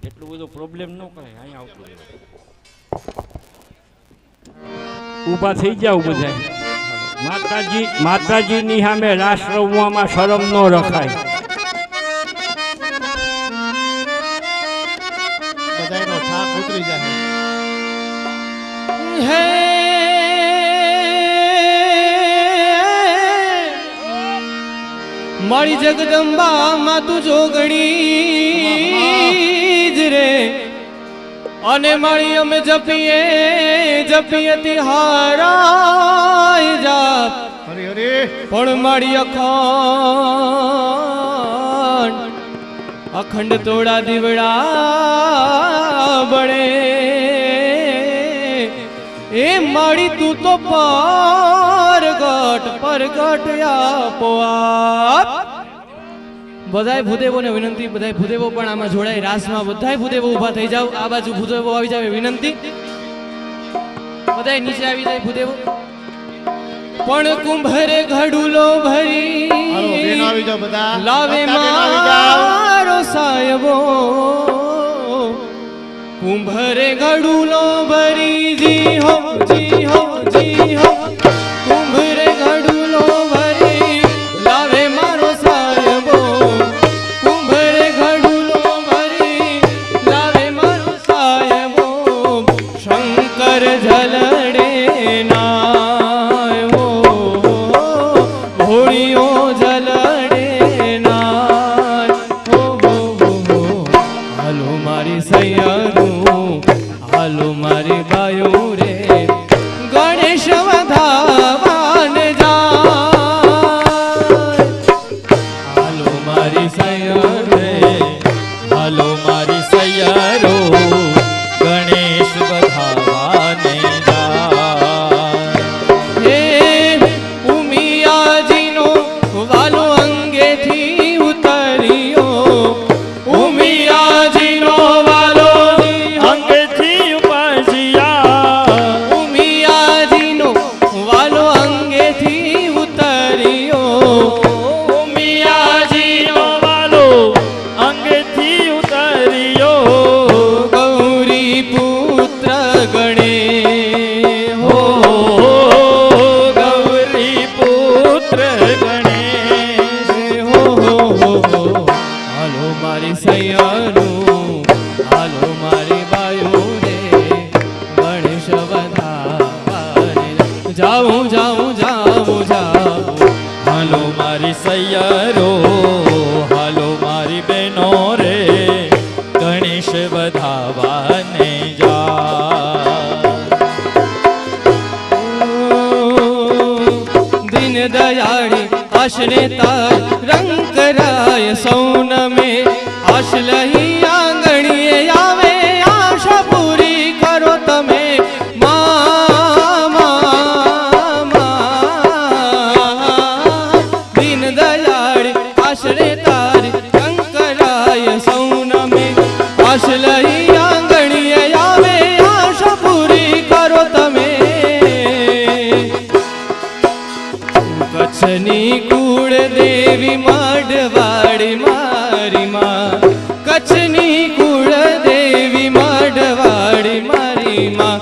એટલું બધું પ્રોબ્લેમ ન કરે અહીંયા આવતું રહેવું ઊભા થઈ જાવ બધા માતાજીની સામે રાસ રમવામાં શરમ ન રખાય બધાયનો થાક ઉતરી જાય હે મારી જગદંબા માં તું જોગણી જ રે અને મારી અમે જપીએ તિહારાય જાપ હરી હરી પણ મારી અખંડ તોડા દીવડા બળે એ મારી તું તો પરગટ આપો આપ બધાય ભૂદેવોને વિનંતી બધાય ભૂદેવો પણ આમાં જોડાય રાસમાં બધાય ભૂદેવો ઊભા થઈ જાવ આ બાજુ ભૂદેવો આવી જાવ વિનંતી બધાય નીચે આવી જાય ભૂદેવો પણ કુંભરે ઘડુલો ભરી હાલો બેન આવી જાવ બધા લાવે મારો સાયબો કુંભરે ઘડુલો ભરી જી હો કુંભરે ઘડુલો ભરી લાવે મારો સાયબો કુંભરે ઘડુલો ભરી લાવે મારો સાયબો શંકર ઝલડે નાયો હોળીઓ ઝલડે નાય હાલો મારી સૈયરું હાલો મારી બાયો રે ગણેશ વધાવાન જાય હાલો મારી સૈયર રે હાલો મારી સૈયરો ગણેશ વધાવાને હે ઉમિયાજીનો વાલો અંગેથી ઉતર્યો ઉમિયાજીનો વાલો અંગથી ઉપજ્યા ઉમિયાજીનો વાલો અંગેથી ઉતર્યો ઉમિયાજીનો વાલો અંગથી ઉતર્યો ગૌરી પુત્ર ગણે હો ગૌરી પુત્ર ગણેશ હાલો મારી સૈયરું હાલો મારી બાયો રે ગણેશ વધારે જાઉં હાલો મારી સૈયરો હાલો મારી બહેનો રે ગણેશ વધાવાને દીન દયાળી આશરે તાર રંગ કરાય સૌન में આશ લહી આંગણીએ આવે આશા પૂરી કરો તમે દીન દયાળી આશરે તારી રંગ કરાય સૌન में આશ લહી આંગણીએ આવે આશા પૂરી કરો તમે કચ્છની કુળ દેવી માડવાડી મારી માં કચ્છની કુળ દેવી માડવાડી મારી માં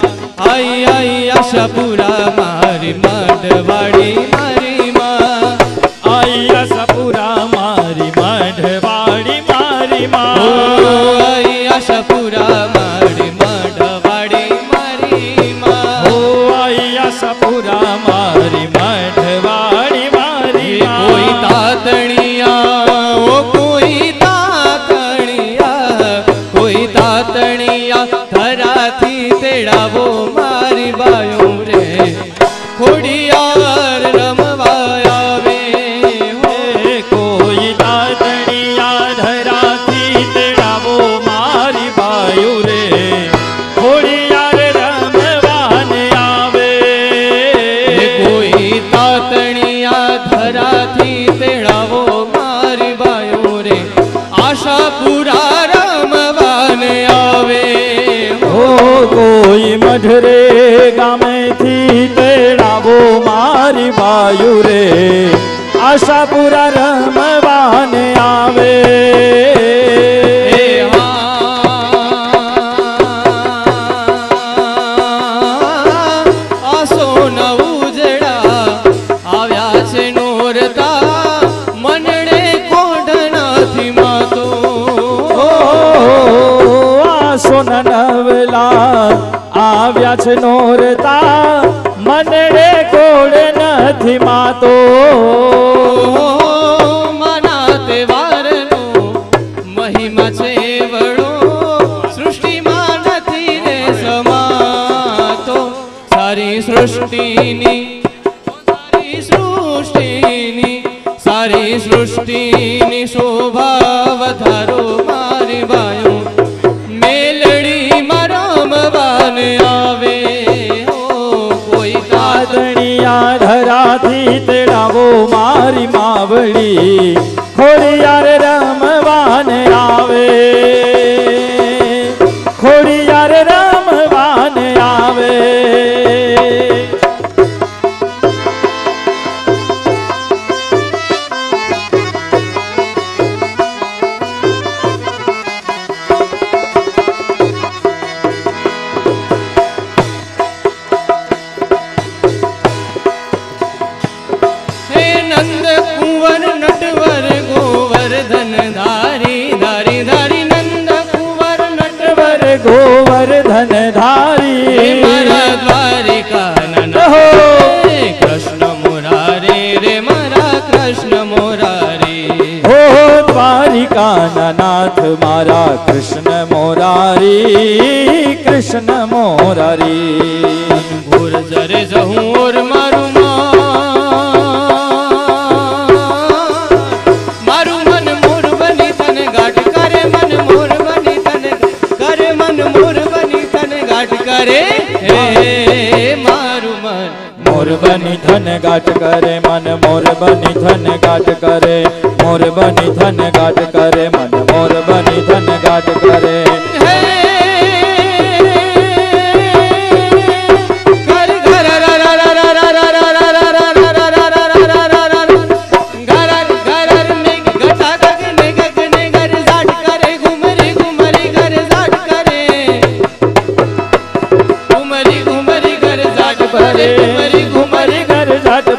આઈ આશાપુરા મારી માડવાડી મારી માં આઈ આશાપુરા મારી મઢવાડી મારી ઓ આઈ આશાપુરા મારી માડવાડી મારી માં ઓ આઈ આશાપુરા મારી મઢવાડી મારી કોઈ તાતણિયા ઓ કોઈ તાતણિયા ધરાથી તેડાવો મારી બાયો રે ખોડિયાર રમવા આવે હો કોઈ તાતણિયા ધરાથી તેડાવો મારી બાયુ રે ખોડિયાર રમવાને આવે કોઈ તાતણિયા ધરાથી તેડાવો મારી બાયો રે આશાપુરા રમવાને આવે ઓ કોઈ મઢરે ગામેથી તેડાવો મારી બાયુ રે આશાપુરા રમવાને આવે હા સોના નવલા આવ્યા છે નોરતા મનડે કોળે નથી માતો માના તહેવારનો મહિમા છે વડો સૃષ્ટિમાં નથી રે સમાતો સારી સૃષ્ટિની સારી સૃષ્ટિની શોભા વધારો મારી બાયો મેલડીમાં રમવાન આવે કોઈ તાતણિયા ધરાથી તેડાવો મારી માવડી ખોડિયાર રમવાન આવે ખોડિયાર રમવાન આવે गोवर्धन धारी मारा द्वारिका कृष्ण मुरारी रे मारा कृष्ण मुरारी हो द्वारिका नाथ मारा कृष्ण मोरारी कृष्ण मोरारी भूर जरे जहूं और मारू मारू मन मोर बनी तन गाट करे मन मोर बनी तन करे मन मोर बनी तन गाट करे हे मारू मन मोर बनी धन गाट करे मन मोर बनी धन गाट करे मोर बनी धन गाट करे मन मोर बनी धन गाट करे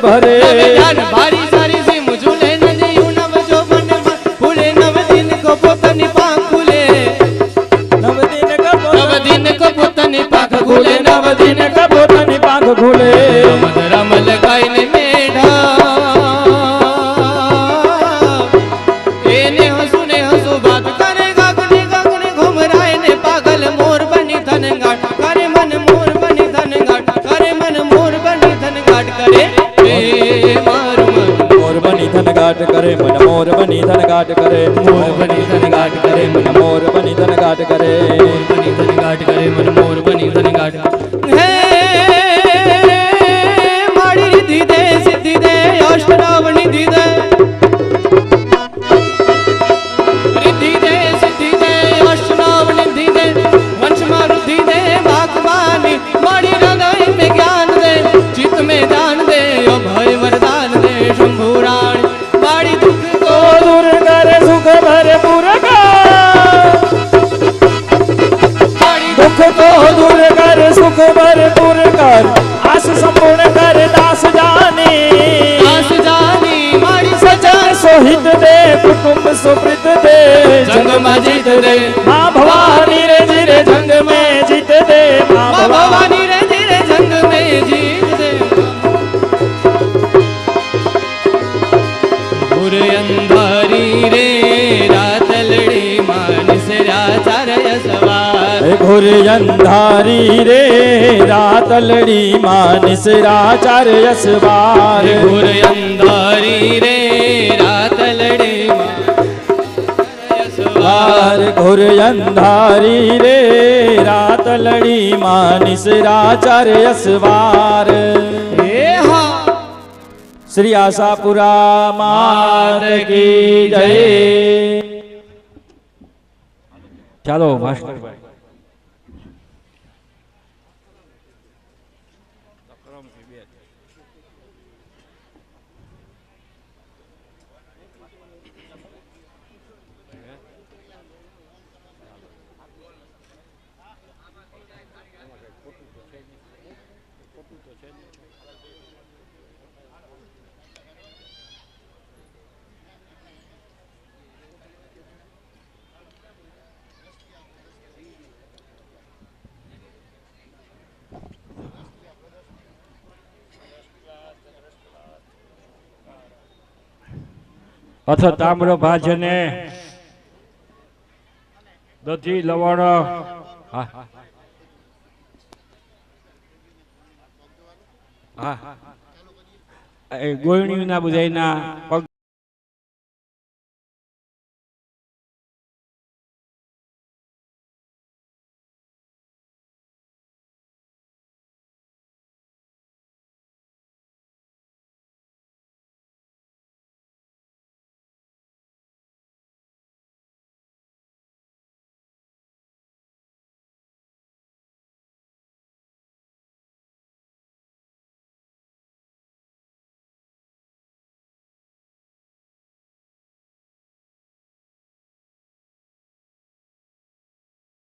भरे भारी सारी सी मुझुले नदियों नव जो बन फूले नव दिन को पोतनी पाख खुले नव दिन को पोतनी पाख खुले नव दिन का पोतनी पाख खुले रमद रमल गायन मेढा एने हंसो बात करे गागने गागने घूम राय ने पागल मोर बनी धन घाट करे मन मोर बनी धन घाट करे मन मोर बनी धन घाट करे मोर बनी धन गाट करे मन मोर बनी धन गाट करे मोर बनी धन गाट करे मन मोर बनी धन गाट करे मोर बनी धन गाट करे मन मोर बनी धन गाट हे माड़ी रिद्धि दे सिद्धि दे अष्टराव निधि दे रिद्धि दे सिद्धि दे अष्टराव निधि दे वंश मारुति दे बागवानी माड़ी हृदय में ज्ञान दे चित्त में दान दे अभय वरदान दे शंभुराण बाड़ी दुख को दूर करे सुख भरपूर दुख को दूर कर सुख भरपूर कर आस संपूर्ण कर दास जानी माड़ी सजन सोहित दे कुटुंब सुप्रीत दे जंग में जीत दे माँ भवानी रे जिरे जंग में जीत दे माँ भवानी रे जिरे जंग में जीत दे घोर अंधारी रे रात लड़ी मानस राचार्य सवार घोर अंधारी रे रात लड़ी मानस राचार्य सवार घोर अंधारी रे रात लड़ी सवार घोर अंधारी रे रात लड़ी मानस राचार्य सवार श्री आशापुरा मात की जय ચાલો ભાસ્કરભાઈ અથ તામ્ર ભાજને દધી લવણ હા હા એ ગોળણીના બધાયના પગ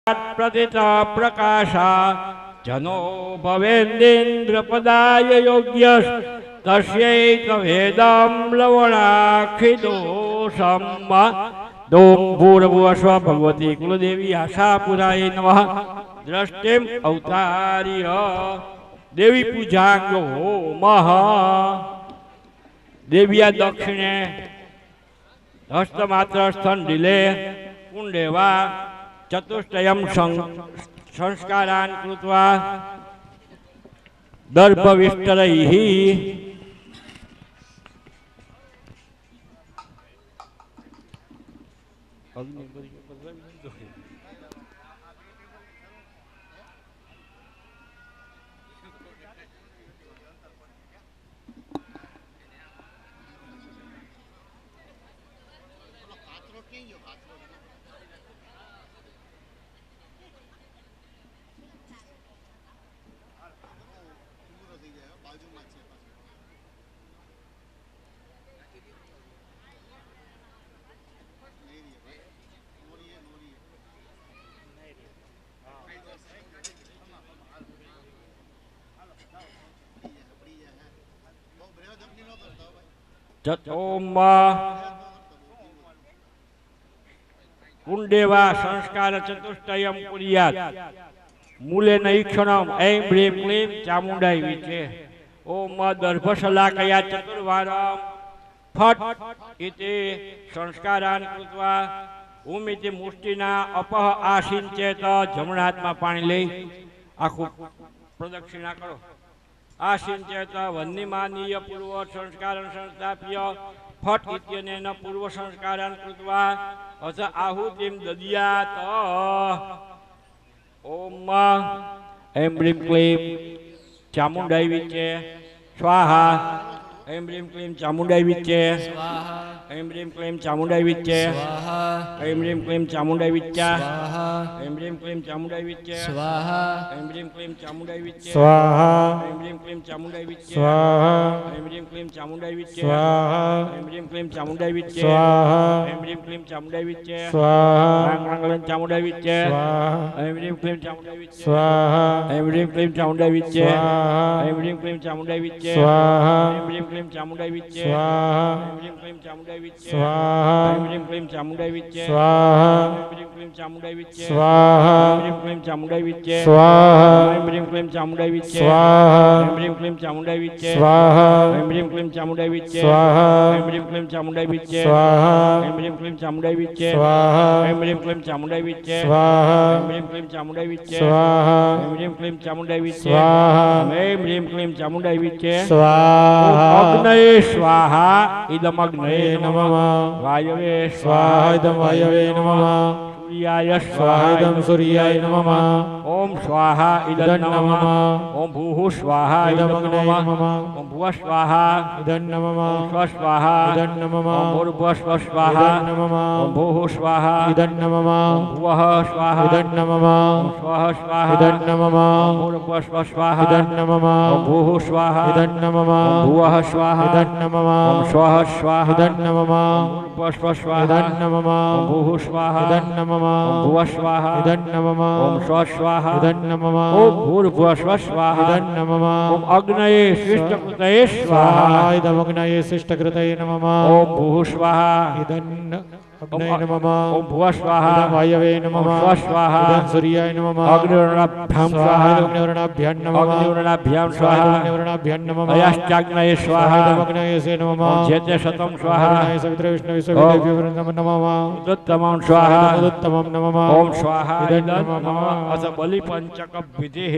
પ્રતિતા પ્રકાશા જનો ભવેન્દ્રેન્દ્ર પદાય યોગ્ય તસ્યૈક વેદમ લવણાખિદોષમ દોમ ભૂર્ભુવસ્વ ભગવતી કુલદેવી આશાપુરાય નમઃ દ્રષ્ટિમ અવતાર્ય દેવી પૂજાંગ હોમઃ દેવ્યા દક્ષિણે હસ્તમાત્ર સ્થંડિલે કુંડેવા ચતુષ્ટયમ સંસ્કારાન કૃત્વા દર્ભવિષ્ટરૈઃ ઓમ કુંડેવા સંસ્કાર ચતુષ્ટયમ કુર્યાત મૂલે નૈક્ષણમ ऐं ह्रीं क्लीं ચામુંડાઈ વિશે ઓમ દર્ભશલાકયા ચતુર્વારમ ફટ ઇતિ સંસ્કારાન કૃત્વા ઓમ ઇતિ મુષ્ટિના અપહ આસિંચેત જમણા હાથમાં પાણી લઈ આખું પ્રદક્ષિણા કરો આસિંચેત વન્નિમાનીય પૂર્વ સંસ્કારં સંસ્થાપ્ય ફટ ઇત્યનેન પૂર્વ સંસ્કારાન કૃત્વા અથ આહુતિમ દદ્યાત ઓમ ऐं ह्रीं क्लीं ચામુંડાઈ વિશે સ્વાહા ऐं ह्रीं क्लीं ચામુંડાઈ વિશે स्वाहा ऐं ह्रीं क्लीं ચામુંડાઈ વિશે स्वाहा ऐं ह्रीं क्लीं ચામુંડાઈ વિશે स्वाहा ऐं ह्रीं क्लीं ચામુંડાઈ વિશે स्वाहा ऐं ह्रीं क्लीं ચામુંડાઈ વિશે स्वाहा ऐं ह्रीं क्लीं ચામુંડાઈ વિશે स्वाहा ऐं ह्रीं क्लीं ચામુંડાઈ વિશે स्वाहा ऐं ह्रीं क्लीं ચામુંડાઈ વિશે स्वाहा ऐं ह्रीं क्लीं ચામુંડાઈ વિશે स्वाहा મંગળં ચામુંડાઈ વિશે स्वाहा ऐं ह्रीं क्लीं ચામુંડાઈ વિશે स्वाहा ऐं ह्रीं क्लीं ચામુંડાઈ વિશે स्वाहा ऐं ह्रीं क्लीं ચામુંડાઈ વિશે स्वाहा ऐं ह्रीं क्लीं ચામુંડાઈ વિશે स्वाहा ऐं ह्रीं क्लीं ચામુંડાઈ વિશે स्वाहा ऐं ह्रीं क्लीं ચામુંડાઈ વિશે स्वाहा ऐं ह्रीं क्लीं ચામુંડાઈ વિશે स्वाहा ऐं ह्रीं क्लीं ચામુંડાઈ વિશે स्वाहा ऐं ह्रीं क्लीं ચામુંડાઈ વિશે स्वाहा ऐं ह्रीं क्लीं ચામુંડાઈ વિશે स्वाहा ऐं ह्रीं क्लीं ચામુંડાઈ વિશે स्वाहा ऐं ह्रीं क्लीं ચામુંડાઈ વિશે स्वाहा ऐं ह्रीं क्लीं ચામુંડાઈ વિશે स्वाहा ऐं ह्रीं क्लीं ચામુંડાઈ વિશે स्वाहा ऐं ह्रीं क्लीं ચામુંડાઈ વિશે स्वाहा ऐं ह्रीं क्लीं ચામુંડાઈ વિશે स्वाहा ऐं ह्रीं क्लीं ચામુંડાઈ વિશે स्वाहा અગ્નયે સ્વાહા ઇદમગ્નયે नमः વાયવે स्वाहा इदं वायवे नमः સૂર્યાય स्वाहा इदं सूर्याय नमः ઓમ સ્વાહા ઇદં इदं નમઃ नमः ઓમ ભૂઃ સ્વાહા ઇદં इदमग्नये નમઃ नमः ઓમ ભુવઃ સ્વાહા इदं नमः ઓમ સ્વઃ સ્વાહા इदं नमः ઓમ ભૂર્ભુવઃ સ્વઃ સ્વાહા इदं नमः ઓમ ભૂઃ સ્વાહા इदं नमः ઓમ ભુવઃ સ્વાહા इदं नमः ઓમ સ્વઃ સ્વાહા इदं नमः ઓમ ભૂર્ભુવઃ સ્વઃ સ્વાહા इदं नमः ઓમ ભૂઃ સ્વાહા इदं नमः ઓમ ભુવઃ સ્વાહા इदं नमः ઓમ સ્વઃ સ્વાહા इदं नमः ઓમ ભૂર્ભુવઃ સ્વઃ સ્વાહા इदं नमः ઓમ ભૂઃ સ્વાહા इदं नमः ઓમ ભુવઃ સ્વાહા इदं नमः ઓમ સ્વઃ સ્વાહા इदं नमः ઓમ ભૂર્ભુવઃ સ્વઃ સ્વાહા इदं नमः ઓમ અગ્નયે શિષ્ટકૃતયે સ્વાહા स्वाहा इदमग्नये शिष्टकृतये नमः ઓમ ભૂઃ સ્વાહા इदं अग्नये नमः ओम भुवः स्वाहा इदं वायवे नमः ओम स्वः स्वाहा इदं सूर्याय नमः अग्निवर्णाभ्यां स्वाहा अग्निवर्णाभ्यां नमः अग्निवर्णाभ्यां स्वाहा अग्निवर्णाभ्यां नमः अयश्चाग्नये स्वाहा अग्नये नमः ओम जेते शतं स्वाहा अग्नये सवित्र विष्णु विश्वदेव्यो नमः उदत्तमं स्वाहा उदत्तमं नमः ओम स्वाहा इदं इदं नमः नमः अथ बलिपंचक विधिः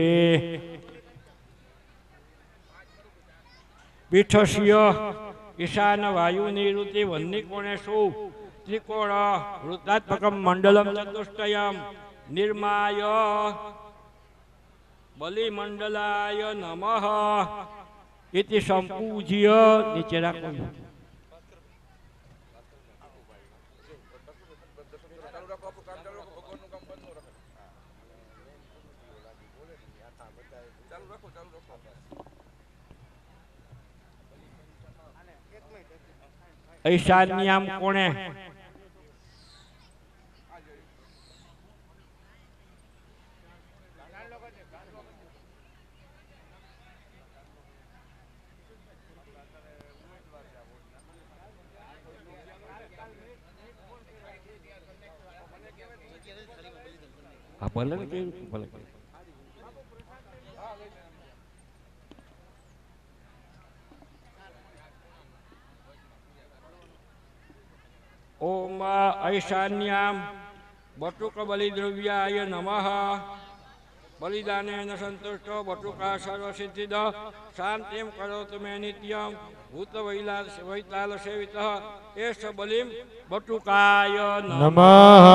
पीठस्य ईशान वायु निवृत्ति वन्नी कोणेषु त्रिकोण वृत्तात्मकं मंडलम चतुष्टयम निर्माय बलिमंडलाय नमः इति संपूज्य नीचे रखो। ईशान्याम कोणे भले भले ओम ऐशान्याम बटुक बलिद्रव्याय नमः बलिदानेन संतुष्टो बटुका सर्वसिद्धिद शांतिं करोतु मे नित्यं भूतवैताल सेवितः एष बलिं बटुकाय नमः।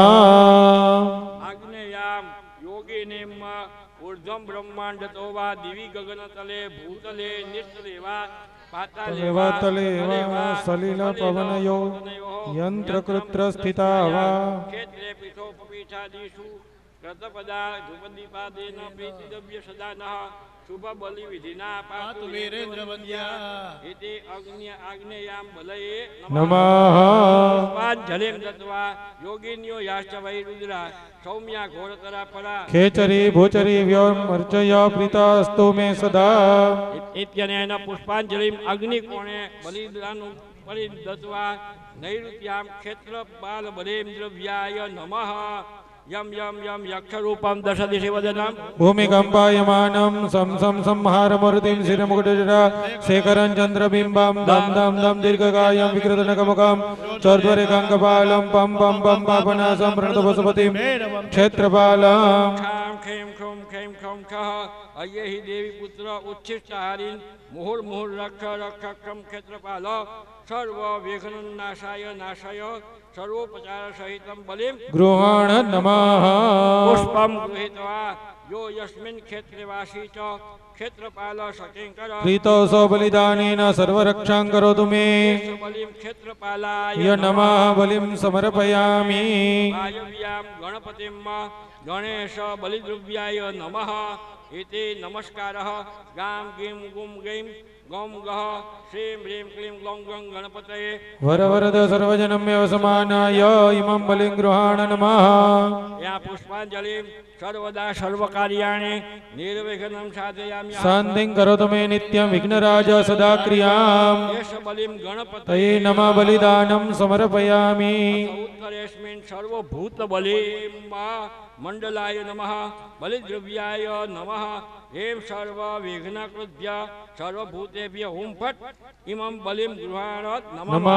आग्नेयाम योगिनीम ऊर्ध्वं ब्रह्मांडतो वा दिवि गगनतले भूतले निस्तले वा पाताले वा सलिल पवनयो यंत्रकृत्र स्थिता वा क्षेत्रे पीठोपपीठादिषु कृतपदा धूपदीपादेन प्रीतिद्रव्य सदा नः शुभ बलि विधिना पातु वीरेन्द्र वन्द्या इति आग्नेयां बलये नमः। पाञ्जलिं दत्त्वा योगिन्यो याश्च वै रुद्रा सौम्या घोरतरा परा खेचरी भूचरी व्योमर्चया प्रीतास्तु मे सदा इत्यनेन पुष्पाञ्जलिम् अग्निकोणे बलिदानं परिदत्त्वा नैऋत्यां क्षेत्रपाल बलेन्द्रव्याय नमः। यम यम यम यक्षरूपं दशदिशि वदनं भूमिकम्पायमानं सं सं संहारमूर्तिं शिरमुकुटजटा शेखरं चन्द्रबिम्बं दं दं दं दीर्घकायं विकृतनकमुखं चोर्ध्वरेखाङ्कपालं पं पं पं पापनासं प्रणतपशुपतिं क्षेत्रपालम् क्षां खें खुं खें खं खः अये हि देवी पुत्र उच्छिष्टहारिन् मुहुर्मुहुर् रक्ष रक्ष खं क्षेत्रपाल सर्व विघ्ननाशाय नाशाय सर्वोपचार सहितं बलिं गृहाण नमः। पुष्पं गृहीत्वा यो यस्मिन् क्षेत्रे वासी च क्षेत्रपाल सकिंकर प्रीतो सो बलिदानेन सर्वरक्षां करोतु मे बलिं क्षेत्रपालाय य नमः बलिं समर्पयामि। वायव्यां गणपतिं गणेश बलिद्रव्याय नमः इति नमस्कारः। गां गीं गुं गैं गौं गः श्रीं ह्रीं क्लीं ग्लौं गं गणपतये वरवरद सर्वजनमेव समानाय इमं बलिं गृहाण नमः। या पुष्पाञ्जलिं सर्वदा सर्वकार्याणि निर्विघ्नं साधयामि। शान्तिं करोतु मे नित्यं विघ्नराज सदा क्रियाम् एष बलिं गणपतये तये नमः बलिदानं समर्पयामि। उत्तरेऽस्मिन् सर्वभूतबलिं मंडलाय नमः बलिद्रव्याय नमः एं सर्वविघ्नकृभ्य सर्वभूतेभ्य हुं फट् इमं बलिं गृहाणात् नमः।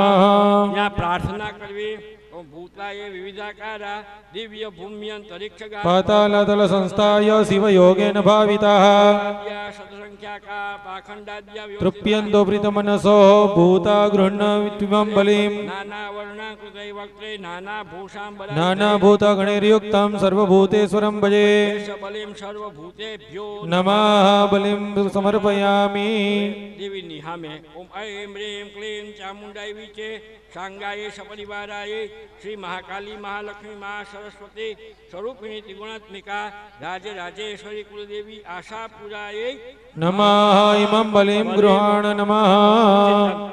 यहाँ प्रार्थना करवी भूताय विविधाकारा दिव्य भूम्यंतरिक्षगा पातालतल संस्थाय शिवयोगेन भाविताः शतसंख्याका पाखंडाद्या तृप्यन्तो प्रीतमनसो भूता गृह्णन्त्विमं बलिं नानावर्णाकृतै वक्त्रे नानाभूषाम्बरा नानाभूतगणैर्युक्तं सर्वभूतेश्वरं भजे बलिं सर्वभूतेभ्यो नमः बलिं समर्पयामि। देवी निहामे ओम ऐं ह्रीं क्लीं चामुण्डाय विचे सांगाय सपरिवाराय श्री महाकाली महालक्ष्मी महासरस्वती स्वरूपिणी त्रिगुणात्मिका राजराजेश्वरी कुलदेवी आशापुराय नमः इमं बलिं गृहाण नमः।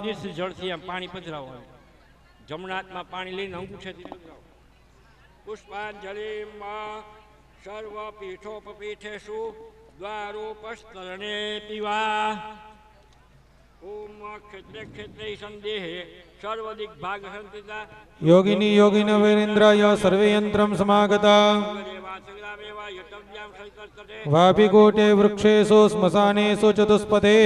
तीर्थ जळथी आम पाणी पधराવો जमनाथમાં પાણી લઈને અંગૂઠેથી પધરાવો। પુષ્પાંજલિ સર્વ પીઠોપપીઠેષુ દ્વારોપસ્તરણે પીવા ओम क्षेत्रे क्षेत्रे संदेहे सर्वदिक भाग संतिता योगिनी योगिन वीरेन्द्राय सर्वे यंत्रम समागता वापिकोटे वृक्षेषु श्मशानेषु चतुष्पथे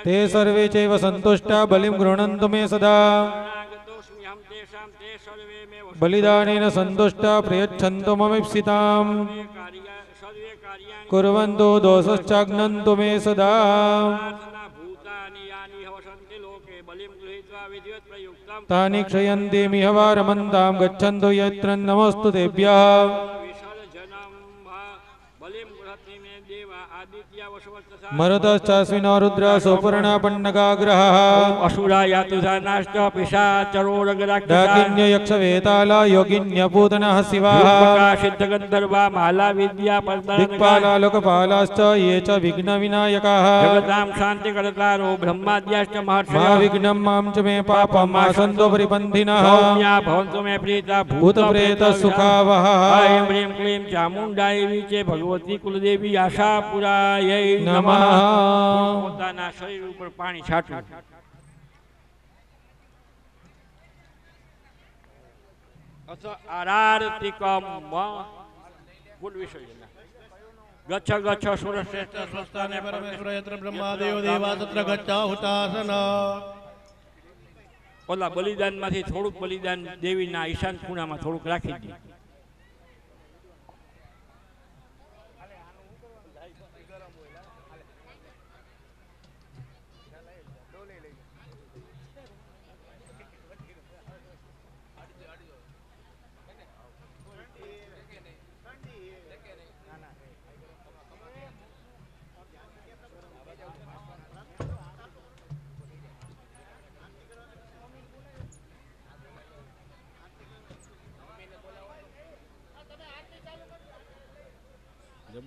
ते सर्वे चैव सन्तुष्टा बलिं गृह्णन्तु मे सदा बलिदानेन सन्तुष्टा प्रयच्छन्तु ममीप्सिताम् कुर्वन्तु दोषश्चाग्नन्तु मे सदा तानि क्षयन्ति मिहवारमन्तां गच्छन्तु यत्र नमस्तु तेभ्यः मरुतश्चास्मिनो रुद्रा सुपर्णा पन्नगाग्रहः असुरा यातुधानाश्च पिशाचरोरगराक्षसा डाकिन्य यक्षवेताला योगिन्य पूतनः शिवाः सिद्धगन्धर्वा माला विद्या दिक्पाला लोकपालाश्च ये च विघ्नविनायकाः जगतां शान्तिकर्तारो ब्रह्माद्याश्च महर्षयः महाविघ्नं मां च मे पापं मा सन्तो परिपन्थिनः सौम्या भवन्तु मे प्रीता भूतप्रेतसुखावहः ऐं ह्रीं क्लीं चामुण्डायै च भगवती कुलदेवी आशापुरायै नमः પોતાના શરીર ઉપર પાણી છાંટવું આરાર્તિકમ બોલ વિષય ગચ્છ ગચ્છ સુરશ્રેષ્ઠ સ્વસ્થાને પરમેશ્વર યત્ર બ્રહ્માદેવ દેવા તત્ર ગચ્છાહુતાસન ઓલા બલિદાનમાંથી થોડુંક બલિદાન દેવીના ઈશાન ખૂણામાં થોડુંક રાખી દઈએ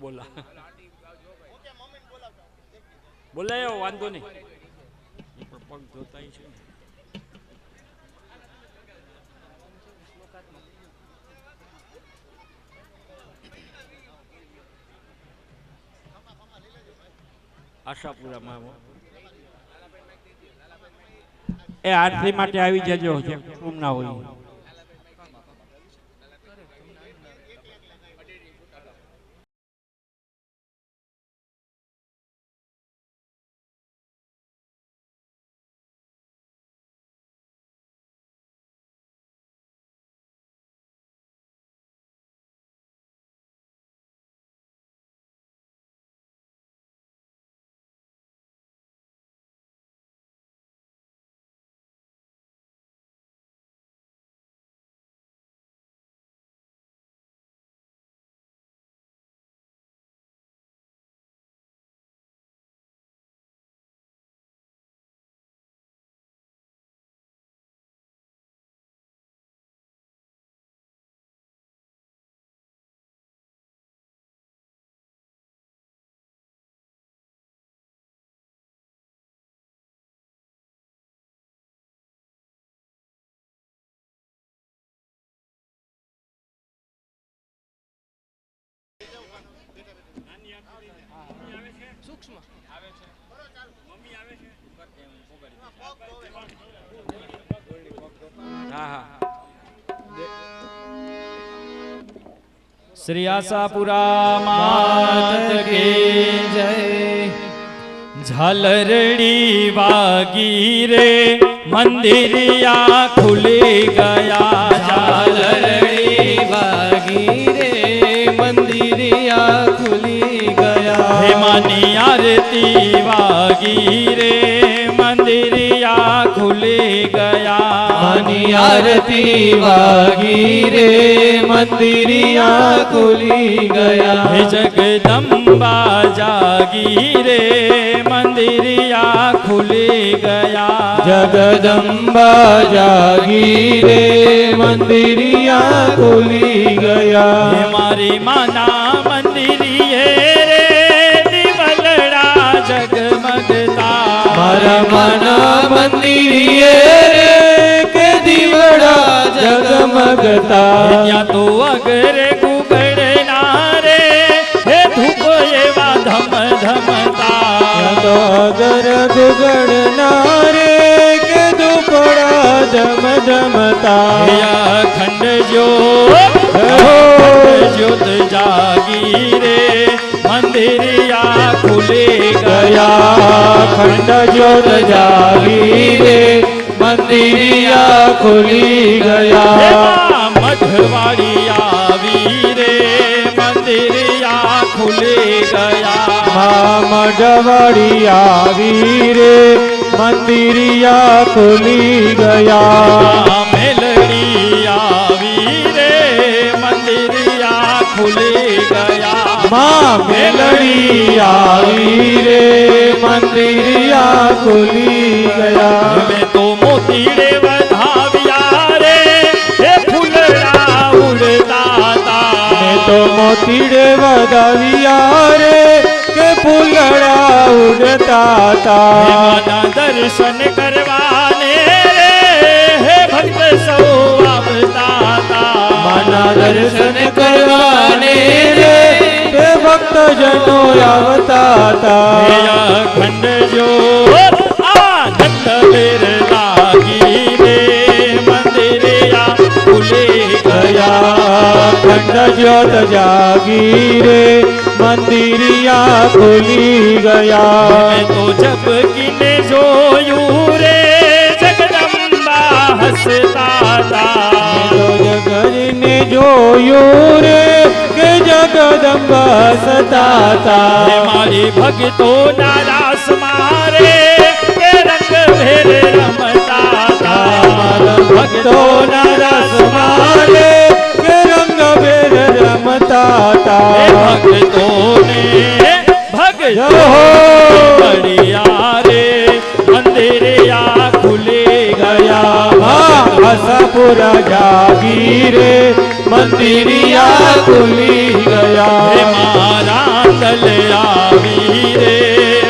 બોલા બોલાયો વાંધો નહીં પગ ધોતા છે આશાપુરામાં એ આરતી માટે આવી જજો જેમ ના હોય श्री आशापुरा मात के जय। झालरड़ी वागी रे मंदिरिया खुल गया, झालरड़ी वागी रे मंदिरिया खुली गया। हेमानी आरती वागी रे मंदिरिया खुल गया, मानी आरती वागी रे मंदिरिया खुली गया। जगदम्बा जागी रे मंदिरिया खुल गया, जगदम्बा जागी रे मंदिरिया खुली गया। हमारी माना मंदिरिये रे दिवलड़ा जगमगता, मारा माना मंदिरिये रे के दिवड़ा जगमगता। या तो अगर गुगड़ना रे हे धूप एवा धम धमता, तो ગુગળના રે કે દુપડા જમ જમતા અખંડ જ્યોત જાગી રે મંદિરિયા ખુલી ગયા ખંડ જ્યોત જાગી રે મંદિરિયા ખુલી ગયા મઢવાડી આવી રે મંદિરિયા ખુલી ગયા મઢવાડી આવી રે મંદિરિયા ખુલી ગયા મેલડી આવી રે મંદિરિયા ખુલી ગયા મેલડી આવી રે મંદિરિયા ખુલી ગયા મેં તો મોતીડે વધાવ્યા રે હે ફૂલડા ઉડતા તા મેં તો મોતીડે વધાવ્યા રે કે ફૂલડા ઉડતા તા દર્શન કરવાને રે હે ભક્ત સૌ આવતા તા માના દર્શન કરવાને રે હે ભક્ત જનો આવતા તા અખંડ જ્યોત આનંદ વેર લાગી રે મંદિરિયા ખુલી ગયા ખંડ જ્યોત જાગી રે મંદિરિયા ખુલી ગયા તો ઝબકીને જોયું રે જગદંબા હસતા તા જગને જોયું રે કે જગદંબા હસતા તા મારી ભક્તો ના રાસ મારે કે રંગ ભેર રમતા તા ભક્તો ના રસ મારે કે રંગ ભેર રમતા તા ભક્તોને ભગજો બળિયા રે મંદિરિયા ખુલી ગયા આશાપુરા જાગી રે મંદિરિયા ખુલી ગયા મારા દલ આવી રે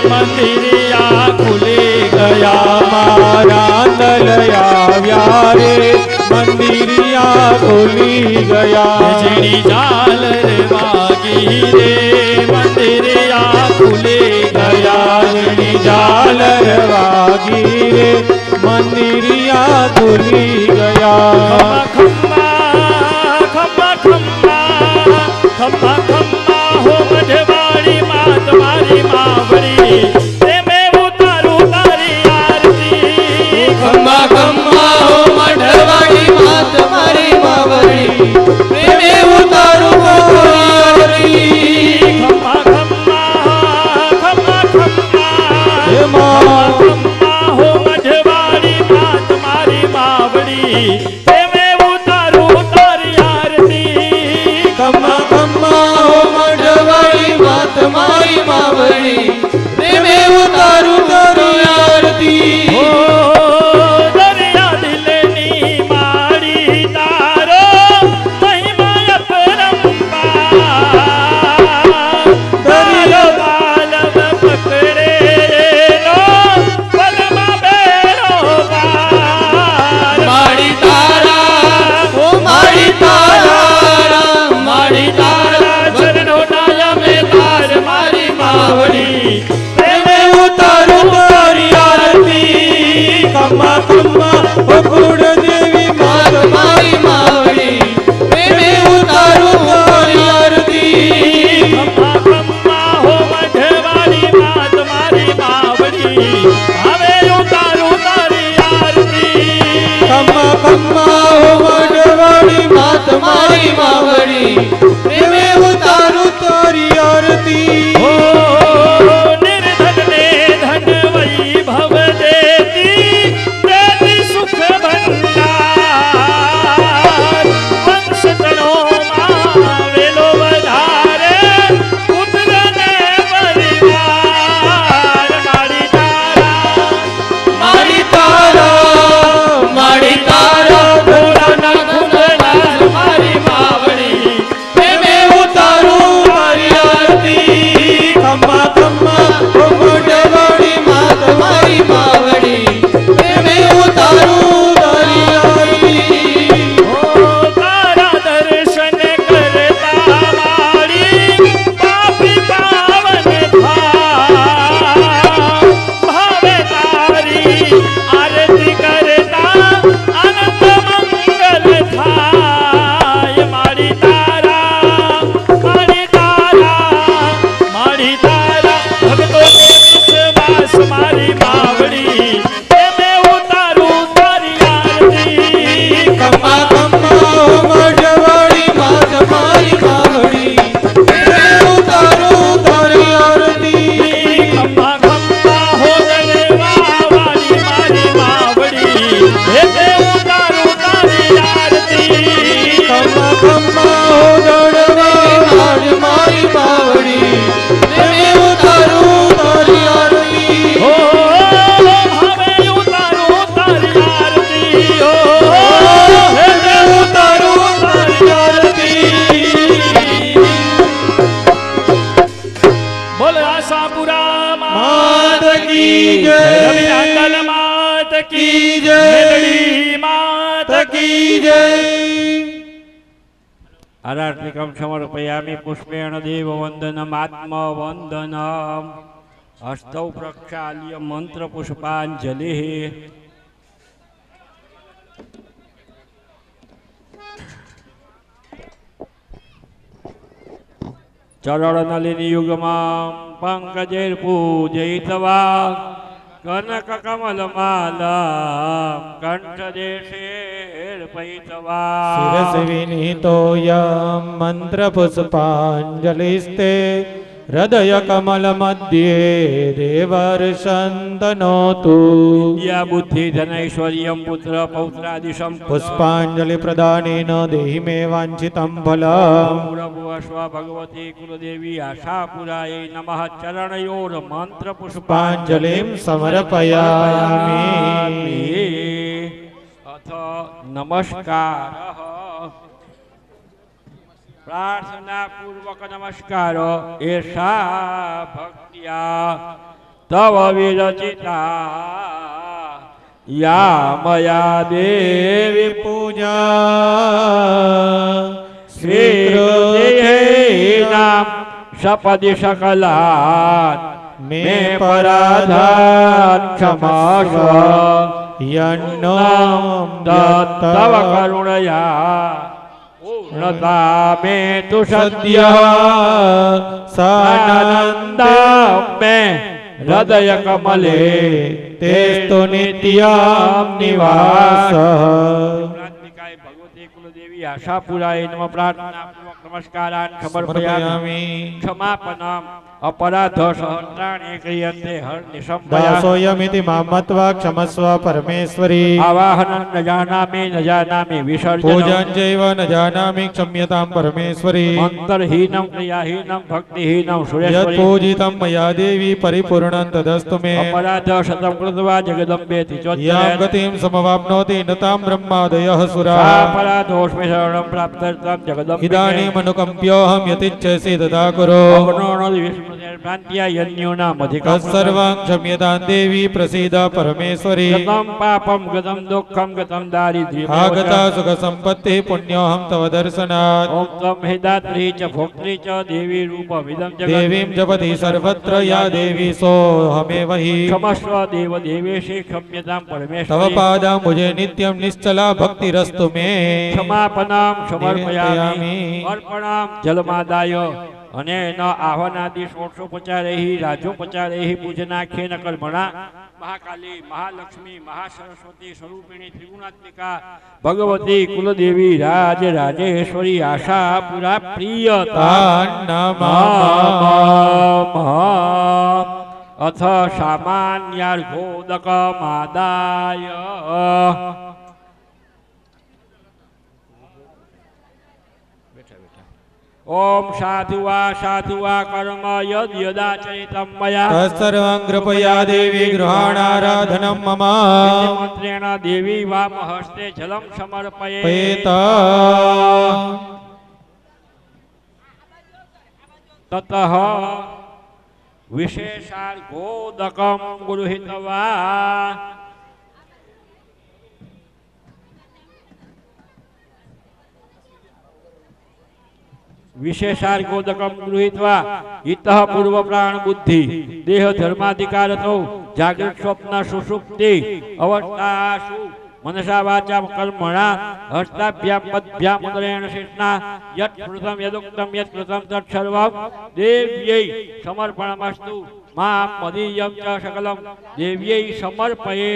મંદિરિયા ખુલી ગયા મારા દલ આવ્યા રે મંદિરિયા ખુલી ગયા ઝીણી ઝાલર વાગી રે મંદિરિયા ખુલી ગયા ઝીણી ઝાલર વાગી રે મંદિરિયા ખુલી ગયા ખમ્મા ખમ્મા ખમ્મા ખમ્મા ખમ્મા હો મઢવાડી માં તમારી માવડી પ્રેમે ઉતારું તારી આરતી ખમ્મા ખમ્મા હો મઢવાડી માં તમારી માવડી પ્રેમે ઉતારું આરતી ખમ્મા ખમ્મા ખમ્મા ખમ્મા હે માં ખમ્મા હો મઢવાડી માં તમારી માવડી પ્રેમે ઉતારું તારી આરતી ખમ્મા ખમ્મા હો મઢવાડી માં તમારી માવડી પ્રેમે ઉતારું તારી આરતી હો દરિયા દિલની માડી તારો મહિમા અપરંપાર તારો બાલવ પકડે નો પલમાં બેરો પાર માડી તારા ઓ માડી તારા માડી તારા ચરણો નાયા મે તાર મારી માવડી की जय मात की जय। आरात्रिकं समर्पयामि पुष्पेण देववन्दनमात्मवन्दनम् हस्तौ प्रक्षाल्य मन्त्रपुष्पाञ्जलिः। चरणनलिनियुग्मां पङ्कजैर्पूजयित्वा कनककमलमालां कण्ठदेशेऽर्पयित्वा शिरसि विनीतोऽयं मन्त्रपुष्पाञ्जलिस्ते हृदय कमल मध्ये देवर्षन्तनोतु। विद्या बुद्धि धनैश्वर्यं पुत्र पौत्रादिशं पुष्पाञ्जलि प्रदानेन देहि मे वाञ्छितं फलम्। पुरभुवस्व भगवती कुलदेवी आशापुरायै नमः। चरणयोर्मन्त्र पुष्पाञ्जलिं समर्पयामि। अथ नमस्कारः। प्रार्थना पूर्वक नमस्कार एषा भक्त्या तव विरचिता या मया देवी पूजा स्वीकृतेनां सपदि सकलान् मे पराधान् क्षमास्व यन्नो तव करुणया पूर्णता मे तु सद्यः सानन्दं मे हृदय कमले तेस्तु नित्यं निवासः। भगवती कुलदेवी आशापुराय नमः। प्रार्थना पूर्वक नमस्कारान् समर्पयामि। क्षमापणम् अपराध सहस्राणि क्रियन्ते हर्निशं दासोऽयमिति मां मत्वा क्षमस्व परमेश्वरी। आवाहनं न जानामि विसर्जनं पूजन चैव न जानामि क्षम्यतां परमेश्वरी। मन्त्रहीनं क्रियाहीनं भक्तिहीनं सुरेश्वरी। यत्पूजितं मया देवी परिपूर्णं तदस्तु मे। अपराध शतं कृत्वा जगदम्बेति यां गतिं समवाप्नोति न तां ब्रह्मादयः सुराः। अपराधोऽस्मि शरणं प्राप्तर्थं जगदम्बे। इदानीमनुकम्प्योऽहं यतिच्छसि तथा कुरु। तत्सर्वं क्षम्यतां देवी प्रसीद परमेश्वरी। गतं पापं गतं दुःखं गतं दारिद्र्यम् आगता सुखसम्पत्तिः पुण्योऽहं तव दर्शनात्। ॐ त्वं हि दात्री च भोक्त्री च देवी रूपमिदं जगत्। देवीं जपति सर्वत्र या देवी सोऽहमेव हि। क्षमस्व देव देवेशि क्षम्यतां तव परमेश्वरी। पादाम्बुजे नित्यं निश्चला भक्तिरस्तु मे। क्षमापणां समर्पयामि। निवेदयामि। अर्पणां जलमादाय अनेन आह्वानादि षोडशोपचारैः राजोपचारैः पूजनाख्येन कर्मणा महाकाली महालक्ष्मी महासरस्वती स्वरूपिणी त्रिगुणात्मिका भगवती कुलदेवी राजराजेश्वरी आशापुरा प्रियता नमः। अथ सामान्यार्घोदकमादाय ओम साधु वा कर्म यद् यदाचरितं मया तत्सर्वं कृपया देवी गृहाणाराधनं मम। मंत्रेण देवी वामहस्ते जलं समर्पये। ततः विशेषार्घोदकं गृहीत्वा विशेषार्घोदकं गृहीत्वा इतः पूर्व प्राण बुद्धि देह धर्माधिकारतो जागृत स्वप्न सुषुप्ति अवस्थासु मनसा वाचा कर्मणा हस्ताभ्यां पद्भ्यां उदरेण शेषणा यत् कृतं यदुक्तं यत् कृतं तत्सर्वं देव्यै समर्पणमस्तु। मां मदीयं च सकलं देव्यै समर्पये।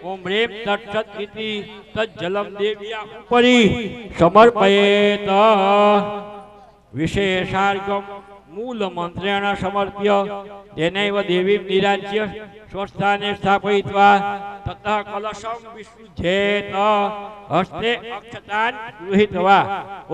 ओम ह्रीं तत्सत् इति तज्जलं देव्याः उपरि समर्पयेत। विशेषार्घं मूलमन्त्रेण समर्प्य तेनैव देवीं निराज्य स्वस्थाने स्थापयित्वा ततः कलशं विसृजेत। हस्ते अक्षतान् गृहीत्वा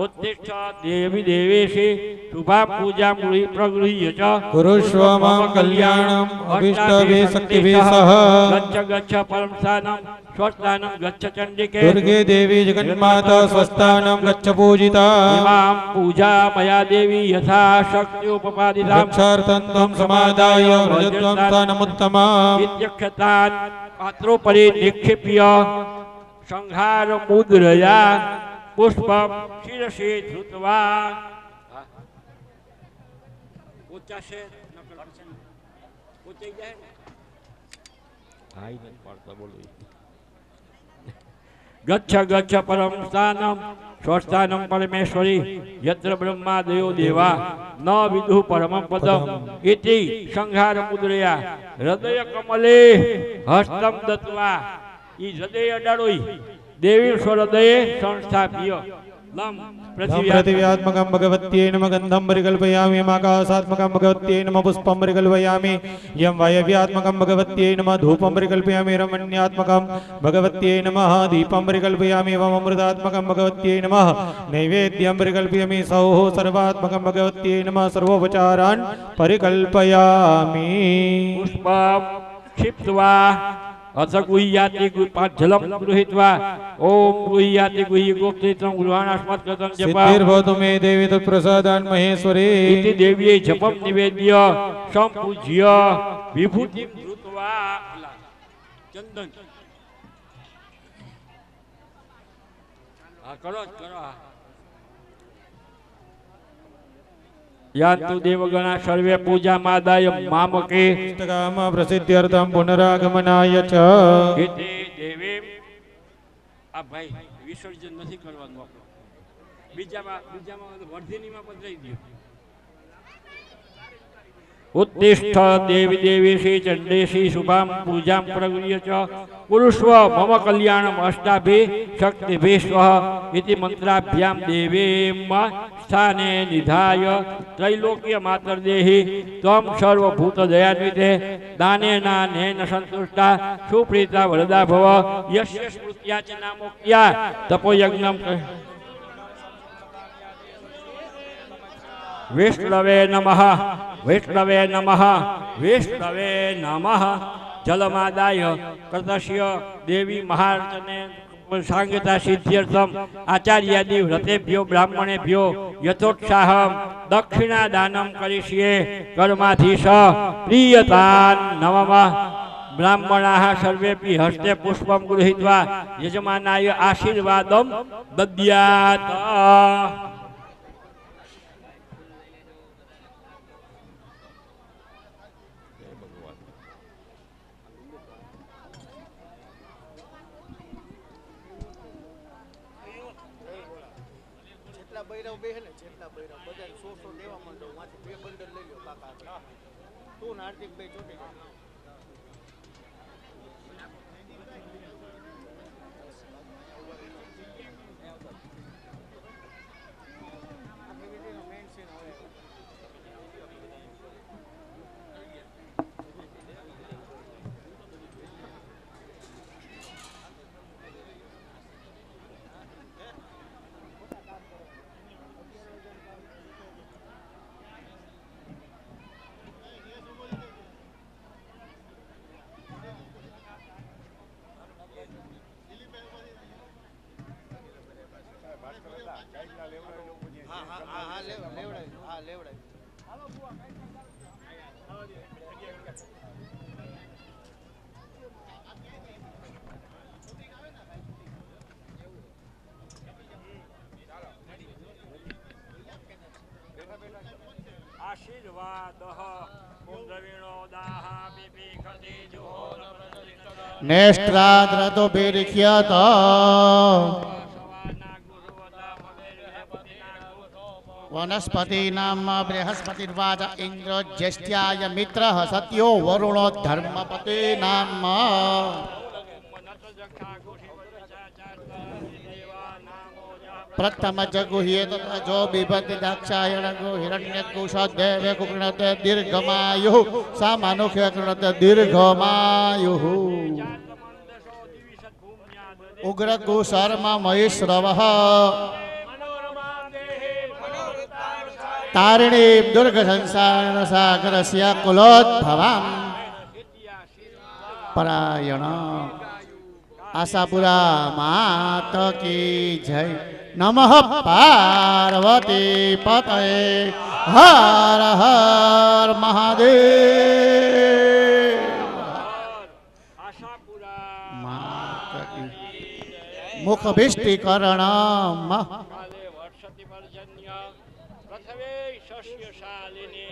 उत्तिष्ठ देवी देवेशि शुभां पूजां प्रगृह्य च कुरुष्व मम कल्याणम् अभीष्टभिः शक्तिभिः सह। गच्छ गच्छ परं स्थानं स्वस्थानं गच्छ चण्डिके। दुर्गे देवी जगन्माता स्वस्थानं गच्छ पूजिता। इमां पूजा मया देवी यथा शक्त्युपपादितां रक्षार्थं त्वं समादाय व्रजत्वं स्थानमुत्तमम्। इत्यक्षतान् પાત્રો પરી નિક્ષિપ્ય સંહાર મુદ્રયા પુષ્પ શિરસે ધૃત્વા ઉચ્ચાશે ઉચ્ચાઈ જાય હાઈ નથી પડતો બોલું ગચ્છ ગચ્છ પરમ સ્થાનમ સ્વસ્થાનમ પરમેશ્વરી યત્ર બ્રહ્મા દેવો દેવા ન વિદુ પરમં પદમ ઇતિ સંહાર મુદ્રયા હૃદય કમલે હસ્તમ દત્વા ઈ હૃદય અડાડોઈ દેવી સ્વહૃદયે સંસ્થાપ્ય લમ पृथिव्यात्मकं भगवत्यै नमः गन्धं परिकल्पयामि आकाशात्मकं भगवत्यै नमः पुष्पं परिकल्पयामि यं वायव्यात्मकं भगवत्यै नमः धूपं परिकल्पयामि रमण्यात्मकं भगवत्यै नमः दीपं परिकल्पयामि एवम् अमृतात्मकं भगवत्यै नमः नैवेद्यं परिकल्पयामि सौः सर्वात्मकं भगवत्यै नमः सर्वोपचारान् परिकल्पयामि पुष्पं क्षिप्त्वा अथ गुह्याति जलं गृहीत्वा ओम गुह्याति गुह्य गोप्तितं गृहाणास्मत्कृतं जपा सिद्धिर्भवतु मे देवी तत्प्रसादान् महेश्वरी इति देव्यै जपं निवेद्य संपूज्य विभूतिं धृत्वा चंदन करो यान्तु देवगणा सर्वे पूजा मादाय मामके काम प्रसिद्ध्यर्थं पुनरागमनाय च इति देवी आ भाई विसर्जन नहीं करवानुं बीजामा वर्धिनीमां पधराई दो उत्तिष्ठ देवी देवी श्री चंडेशी शुभां पूजां प्रगृह्य च कुरुष्व मम कल्याणम् अष्टाभिः शक्तिभिः स्वः इति मंत्राभ्यां देवीं स्थाने निधाय त्रैलोक्य मातर्देहि त्वं सर्वभूतदयान्विते दानेन नेन सन्तुष्टा सुप्रीता वरदा भव यस्य स्मृत्या च नामोक्त्या तपोयज्ञं विष्णवे नमः विष्णवे नमः विष्णवे नमः जलमादाय कर्तस्य देवी महार्चने सांगता सिद्ध्यर्थम आचार्यादि व्रतेभ्यो ब्राह्मणेभ्यो यथोत्साहं दक्षिणादानं करिष्ये कर्माधीश प्रीयतान् नमः ब्राह्मणाः सर्वेपि हस्ते पुष्पं गृहीत्वा यजमानाय आशीर्वादं दद्यात् नेष्ट्राद्रतो बिरिख्यात वनस्पतीनां बृहस्पतिर्वाज इंद्र ज्येष्ठ्याय मित्रः सत्यो वरुणो धर्मपतीनां प्रथम जगुह्येत जो बिभति दाक्षायण गो हिरण्यकुशदेवे कुकृणते दीर्घमायुः सामानुख्य कृणते दीर्घमायुः उग्रकुशर्मा महिश्रवः तारिणी दुर्गसंसारसागरस्य कुलोद्भवां परायण आशापुरा मात की जय। नमः पार्वती पतये हर हर महादेव। आशापुरा મુખભીષ્ટીકરણમ કાલે વર્ષતિ પર્જન્ય પ્રથમે શસ્યશાલિને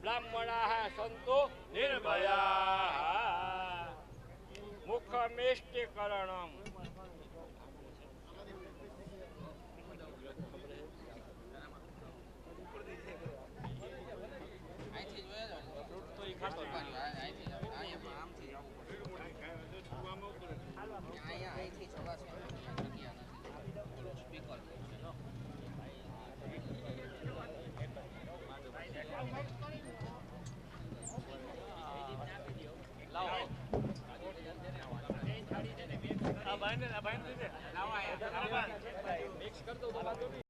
બ્રાહ્મણાઃ સંતો નિર્ભયાઃ મુખમેષ્ટિકરણમ. મિક્સ કર દો.